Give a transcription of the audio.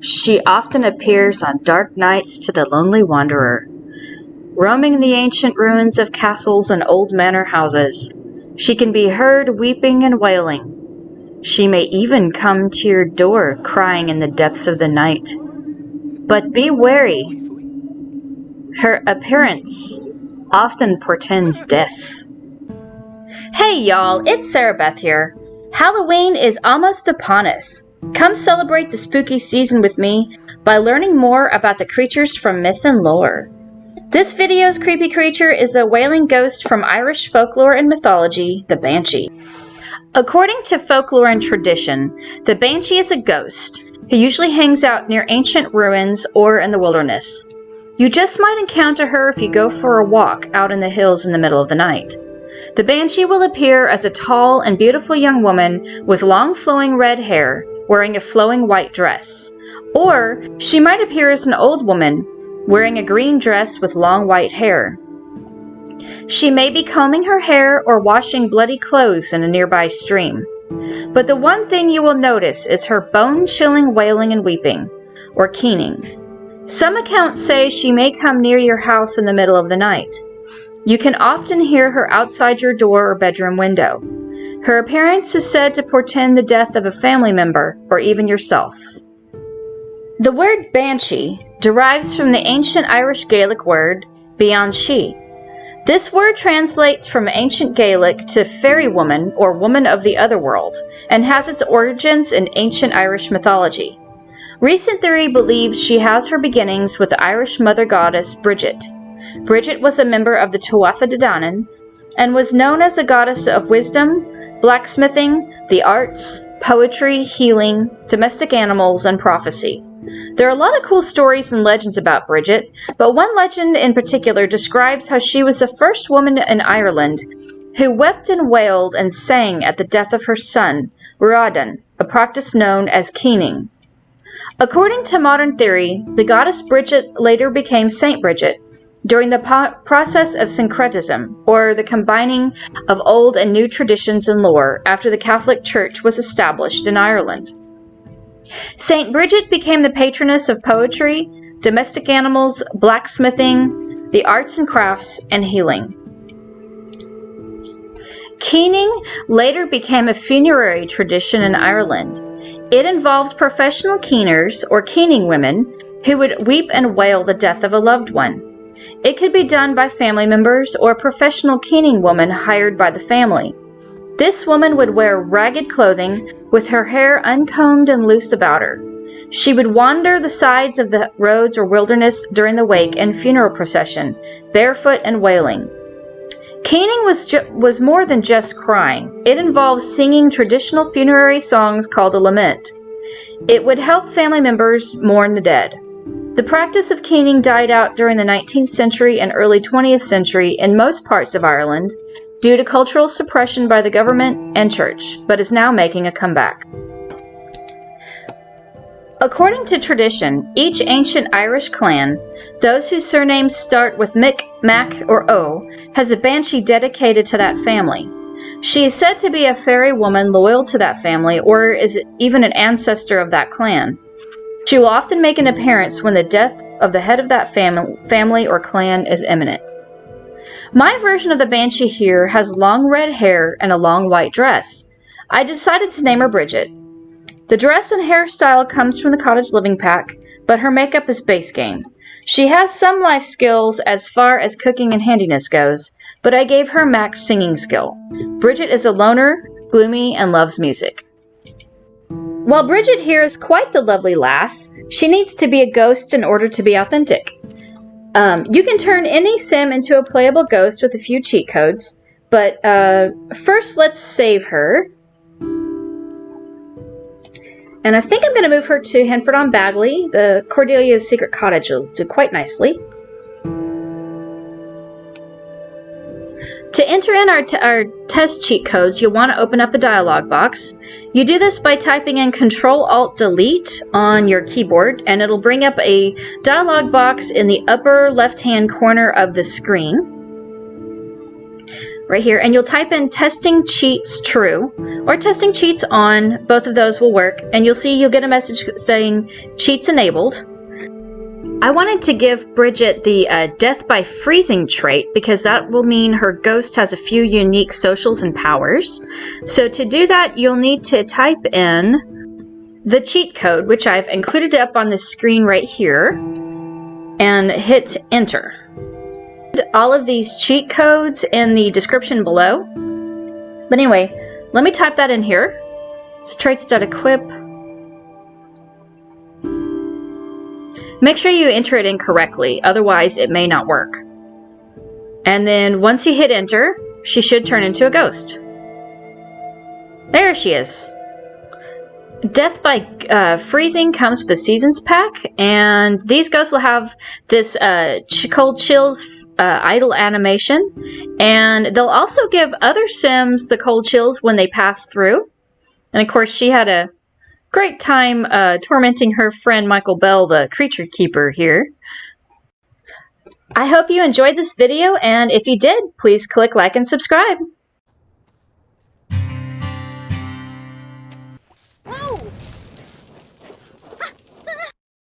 She often appears on dark nights to the lonely wanderer, roaming the ancient ruins of castles and old manor houses. She can be heard weeping and wailing. She may even come to your door crying in the depths of the night. But be wary. Her appearance often portends death. Hey y'all, it's Sarabeth here. Halloween is almost upon us. Come celebrate the spooky season with me by learning more about the creatures from myth and lore. This video's creepy creature is a wailing ghost from Irish folklore and mythology, the Banshee. According to folklore and tradition, the Banshee is a ghost who usually hangs out near ancient ruins or in the wilderness. You just might encounter her if you go for a walk out in the hills in the middle of the night. The Banshee will appear as a tall and beautiful young woman with long flowing red hair, wearing a flowing white dress. Or she might appear as an old woman, wearing a green dress with long white hair. She may be combing her hair or washing bloody clothes in a nearby stream. But the one thing you will notice is her bone-chilling wailing and weeping, or keening. Some accounts say she may come near your house in the middle of the night. You can often hear her outside your door or bedroom window. Her appearance is said to portend the death of a family member or even yourself. The word Banshee derives from the ancient Irish Gaelic word Banshee. This word translates from ancient Gaelic to fairy woman or woman of the otherworld and has its origins in ancient Irish mythology. Recent theory believes she has her beginnings with the Irish mother goddess Bridget. Bridget was a member of the Tuatha De Danann and was known as a goddess of wisdom, blacksmithing, the arts, poetry, healing, domestic animals, and prophecy. There are a lot of cool stories and legends about Bridget, but one legend in particular describes how she was the first woman in Ireland who wept and wailed and sang at the death of her son, Ruadan, a practice known as keening. According to modern theory, the goddess Bridget later became Saint Bridget during the process of syncretism, or the combining of old and new traditions and lore after the Catholic Church was established in Ireland. Saint Bridget became the patroness of poetry, domestic animals, blacksmithing, the arts and crafts, and healing. Keening later became a funerary tradition in Ireland. It involved professional keeners, or keening women, who would weep and wail the death of a loved one. It could be done by family members or a professional keening woman hired by the family. This woman would wear ragged clothing with her hair uncombed and loose about her. She would wander the sides of the roads or wilderness during the wake and funeral procession, barefoot and wailing. Keening was more than just crying. It involved singing traditional funerary songs called a lament. It would help family members mourn the dead. The practice of keening died out during the 19th century and early 20th century in most parts of Ireland due to cultural suppression by the government and church, but is now making a comeback. According to tradition, each ancient Irish clan, those whose surnames start with Mick, Mac, or O, has a banshee dedicated to that family. She is said to be a fairy woman loyal to that family or is even an ancestor of that clan. She will often make an appearance when the death of the head of that family or clan is imminent. My version of the Banshee here has long red hair and a long white dress. I decided to name her Bridget. The dress and hairstyle comes from the Cottage Living pack, but her makeup is base game. She has some life skills as far as cooking and handiness goes, but I gave her max singing skill. Bridget is a loner, gloomy, and loves music. While Bridget here is quite the lovely lass, she needs to be a ghost in order to be authentic. You can turn any sim into a playable ghost with a few cheat codes, but first let's save her. And I think I'm going to move her to Henford-on-Bagley. The Cordelia's Secret Cottage will do quite nicely. To enter in our test cheat codes, you'll want to open up the dialog box. You do this by typing in Ctl-ALT-DELETE on your keyboard, and it'll bring up a dialog box in the upper left-hand corner of the screen. Right here, and you'll type in testing cheats true or testing cheats on. Both of those will work, and you'll get a message saying cheats enabled. I wanted to give Bridget the death by freezing trait because that will mean her ghost has a few unique socials and powers. So to do that, you'll need to type in the cheat code, which I've included up on the screen right here, and hit enter. All of these cheat codes in the description below. But anyway, let me type that in here. It's traits.equip. Make sure you enter it in correctly, otherwise it may not work. And then once you hit enter, she should turn into a ghost. There she is. Death by freezing comes with the Seasons pack, and these ghosts will have this cold chills idle animation, and they'll also give other Sims the cold chills when they pass through. And of course, she had a great time tormenting her friend Michael Bell, the creature keeper here. I hope you enjoyed this video, and if you did, please click like and subscribe.